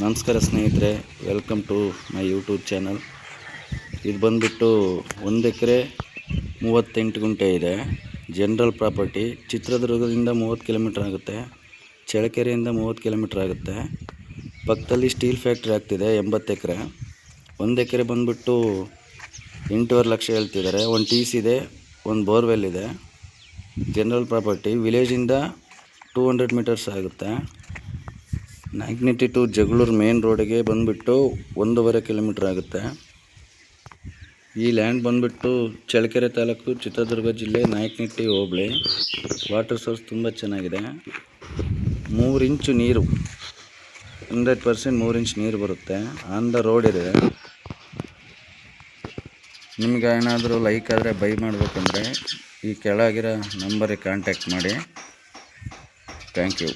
ನಮಸ್ಕಾರ ಸ್ನೇಹಿತರೆ, welcome to my YouTube channel. ಇದು ಬಂದುಬಿಟ್ಟು 1 ಎಕರೆ 38 ಗುಂಟೆ ಇದೆ. General property. ಚಿತ್ರದುರ್ಗದಿಂದ 30 ಕಿಲೋಮೀಟ್ರ್ ಆಗುತ್ತೆ, ಚಳ್ಳಕೆರೆಯಿಂದ 30 ಕಿಲೋಮೀಟ್ರ್ ಆಗುತ್ತೆ. ಪಕ್ಕದಲ್ಲಿ ಸ್ಟೀಲ್ ಫ್ಯಾಕ್ಟ್ರಿ ಆಗ್ತಿದೆ. 80 ಎಕರೆ. 1 ಎಕರೆ ಬಂದುಬಿಟ್ಟು 8.5 ಲಕ್ಷ ಹೇಳ್ತಿದ್ದಾರೆ. ಒಂದು TC ಇದೆ, ಒಂದು ಬೋರ್ವೆಲ್ ಇದೆ. General property. ವಿಲೇಜಿಂದ 200 ಮೀಟರ್ಸ್ ಆಗುತ್ತೆ. ನಾಯಕನಹಟ್ಟಿ ಟು ಜಗಳೂರು ಮೇನ್ ರೋಡಿಗೆ ಬಂದುಬಿಟ್ಟು 1.5 ಕಿಲೋಮೀಟ್ರ್ ಆಗುತ್ತೆ. ಈ ಲ್ಯಾಂಡ್ ಬಂದುಬಿಟ್ಟು ಚಳ್ಳಕೆರೆ ತಾಲೂಕು, ಚಿತ್ರದುರ್ಗ ಜಿಲ್ಲೆ, ನಾಯಕನಹಟ್ಟಿ ಹೋಬಳಿ. ವಾಟರ್ ಸೋರ್ಸ್ ತುಂಬ ಚೆನ್ನಾಗಿದೆ. 3 ಇಂಚು ನೀರು, 100% 3 ಇಂಚ್ ನೀರು ಬರುತ್ತೆ. ಆನ್ ದ ರೋಡ್ ಇದೆ. ನಿಮ್ಗೆ ಏನಾದರೂ ಲೈಕ್ ಆದರೆ ಬೈ ಮಾಡಬೇಕಂದ್ರೆ ಈ ಕೆಳಗಿರೋ ನಂಬರಿಗೆ ಕಾಂಟ್ಯಾಕ್ಟ್ ಮಾಡಿ. Thank you.